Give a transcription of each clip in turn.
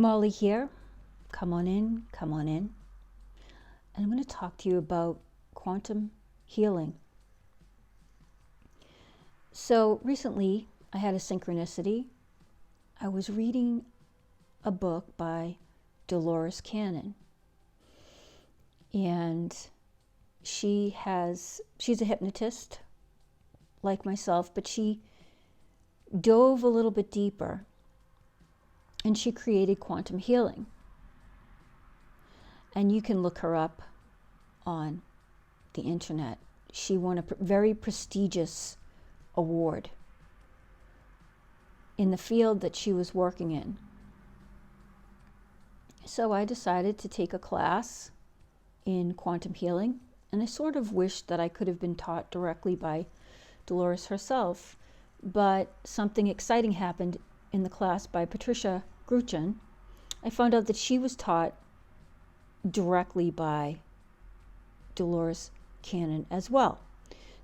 Molly here. Come on in, come on in. And I'm going to talk to you about quantum healing. So recently I had a synchronicity. I was reading a book by Dolores Cannon. And she's a hypnotist like myself, but she dove a little bit deeper and she created quantum healing. And you can look her up on the internet. She won a very prestigious award in the field that she was working in. So I decided to take a class in quantum healing, and I sort of wished that I could have been taught directly by Dolores herself, but something exciting happened in the class by Patricia Gruchin. I found out that she was taught directly by Dolores Cannon as well.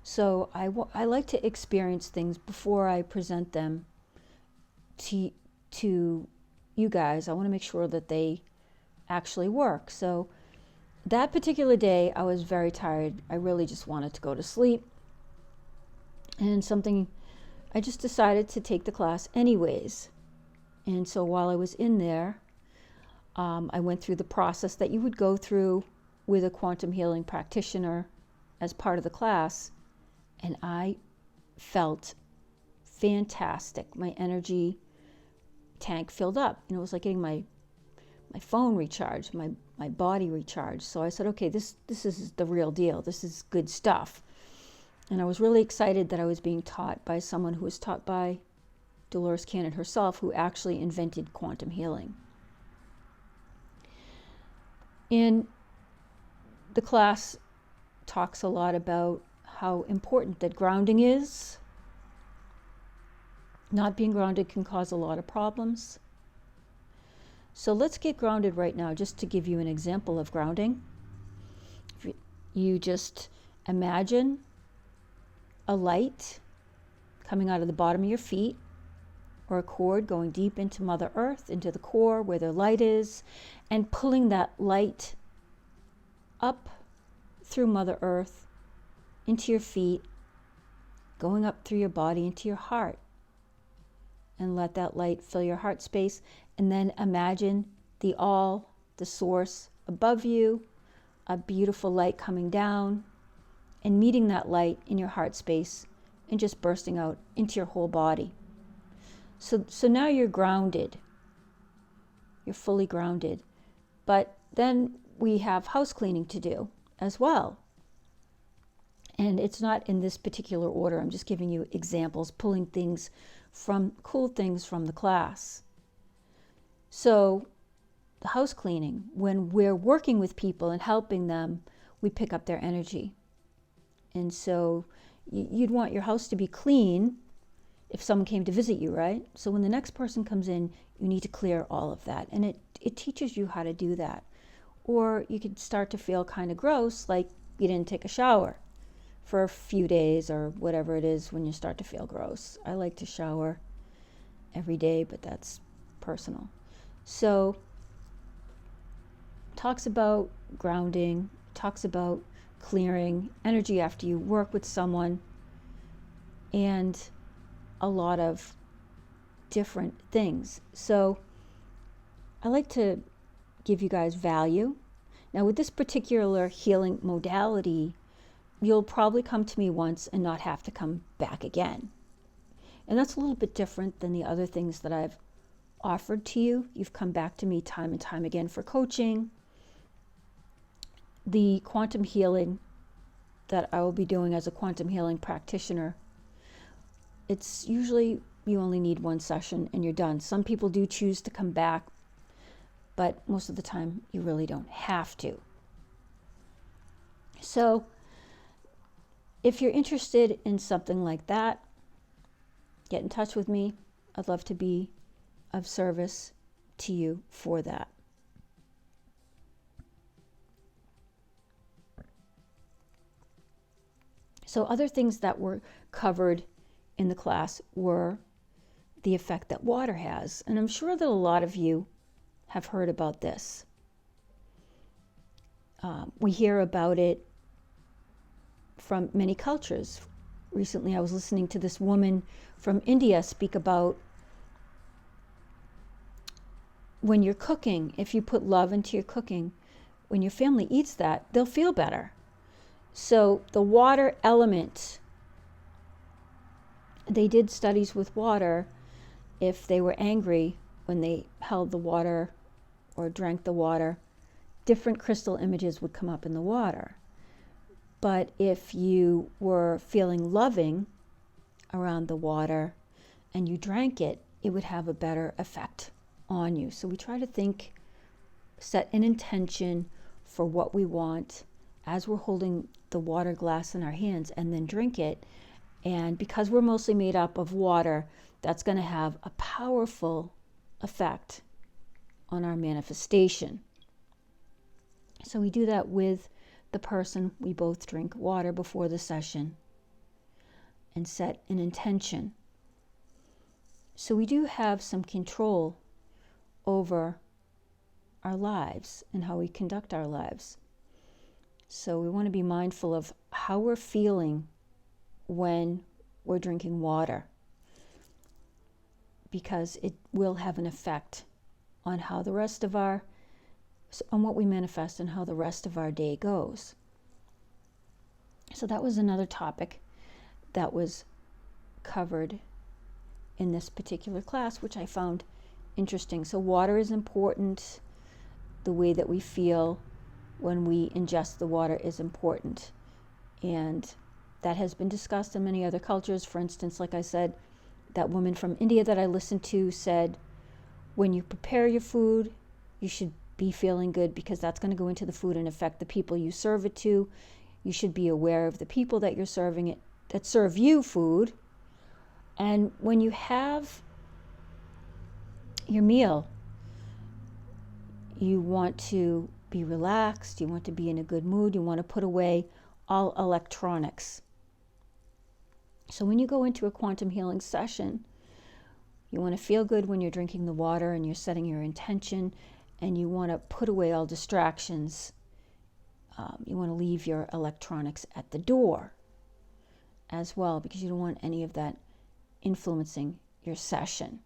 So I like to experience things before I present them to you guys. I want to make sure that they actually work. So that particular day, I was very tired. I really just wanted to go to sleep. And I just decided to take the class anyways. And so while I was in there, I went through the process that you would go through with a quantum healing practitioner as part of the class, and I felt fantastic. My energy tank filled up, and it was like getting my phone recharged, my body recharged. So I said, okay, this is the real deal. This is good stuff. And I was really excited that I was being taught by someone who was taught by Dolores Cannon herself, who actually invented quantum healing. And the class talks a lot about how important that grounding is. Not being grounded can cause a lot of problems. So let's get grounded right now, just to give you an example of grounding. You just imagine a light coming out of the bottom of your feet, or a cord going deep into Mother Earth, into the core where the light is, and pulling that light up through Mother Earth into your feet, going up through your body into your heart. And let that light fill your heart space. And then imagine the source above you, a beautiful light coming down and meeting that light in your heart space and just bursting out into your whole body. So now you're grounded. You're fully grounded. But then we have house cleaning to do as well. And it's not in this particular order. I'm just giving you examples, pulling cool things from the class. So the house cleaning, when we're working with people and helping them, we pick up their energy. And so you'd want your house to be clean if someone came to visit you, right? So when the next person comes in, you need to clear all of that. And it teaches you how to do that. Or you could start to feel kind of gross, like you didn't take a shower for a few days or whatever it is when you start to feel gross. I like to shower every day, but that's personal. So talks about grounding, talks about clearing energy after you work with someone, and a lot of different things. So I like to give you guys value. Now with this particular healing modality, you'll probably come to me once and not have to come back again. And that's a little bit different than the other things that I've offered to you. You've come back to me time and time again for coaching. The quantum healing that I will be doing as a quantum healing practitioner, it's usually you only need one session and you're done. Some people do choose to come back, but most of the time you really don't have to. So if you're interested in something like that, get in touch with me. I'd love to be of service to you for that. So other things that were covered in the class were the effect that water has. And I'm sure that a lot of you have heard about this. We hear about it from many cultures. Recently, I was listening to this woman from India speak about when you're cooking, if you put love into your cooking, when your family eats that, they'll feel better. So the water element, they did studies with water. If they were angry when they held the water or drank the water, different crystal images would come up in the water. But if you were feeling loving around the water and you drank it, it would have a better effect on you. So we try to set an intention for what we want as we're holding the water glass in our hands, and then drink it. And because we're mostly made up of water, that's going to have a powerful effect on our manifestation. So we do that with the person. We both drink water before the session and set an intention. So we do have some control over our lives and how we conduct our lives. So we want to be mindful of how we're feeling when we're drinking water, because it will have an effect on how the rest of on what we manifest and how the rest of our day goes. So that was another topic that was covered in this particular class, which I found interesting. So water is important. The way that we feel when we ingest the water is important. And that has been discussed in many other cultures. For instance, like I said, that woman from India that I listened to said, when you prepare your food, you should be feeling good, because that's going to go into the food and affect the people you serve it to. You should be aware of the people that you're serving it, that serve you food. And when you have your meal, you want to be relaxed, you want to be in a good mood, you want to put away all electronics. So when you go into a quantum healing session, you want to feel good when you're drinking the water and you're setting your intention, and you want to put away all distractions. You want to leave your electronics at the door as well, because you don't want any of that influencing your session.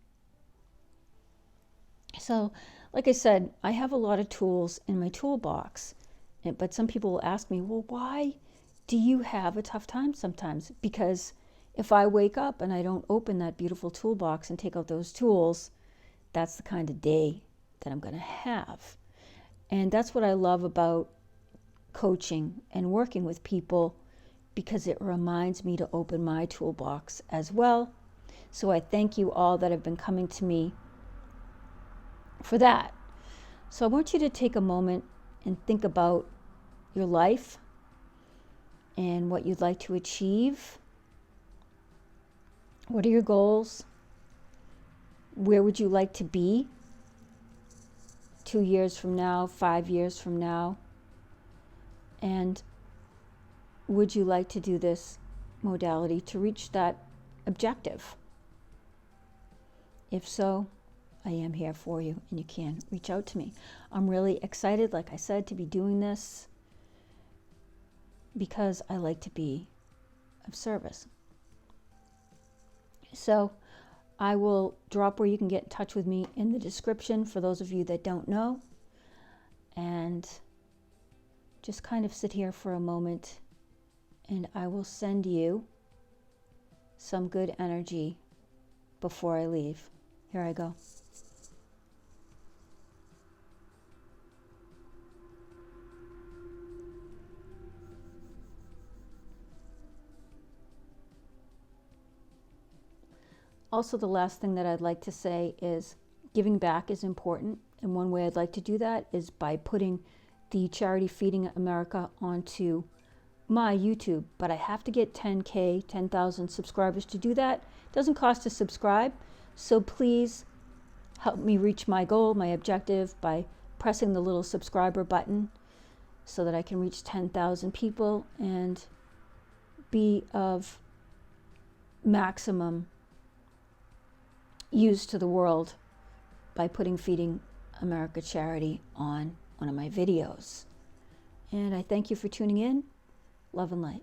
So, like I said, I have a lot of tools in my toolbox, but some people will ask me, well, why do you have a tough time sometimes? Because if I wake up and I don't open that beautiful toolbox and take out those tools, that's the kind of day that I'm going to have. And that's what I love about coaching and working with people, because it reminds me to open my toolbox as well. So I thank you all that have been coming to me for that. So I want you to take a moment and think about your life and what you'd like to achieve. What are your goals? Where would you like to be 2 years from now, 5 years from now? And would you like to do this modality to reach that objective? If so, I am here for you, and you can reach out to me. I'm really excited, like I said, to be doing this, because I like to be of service. So I will drop where you can get in touch with me in the description for those of you that don't know, and just kind of sit here for a moment, and I will send you some good energy before I leave. Here I go. Also, the last thing that I'd like to say is giving back is important. And one way I'd like to do that is by putting the charity Feeding America onto my YouTube. But I have to get 10,000 subscribers to do that. It doesn't cost to subscribe. So please help me reach my goal, my objective, by pressing the little subscriber button so that I can reach 10,000 people and be of maximum use to the world by putting Feeding America charity on one of my videos. And I thank you for tuning in. Love and light.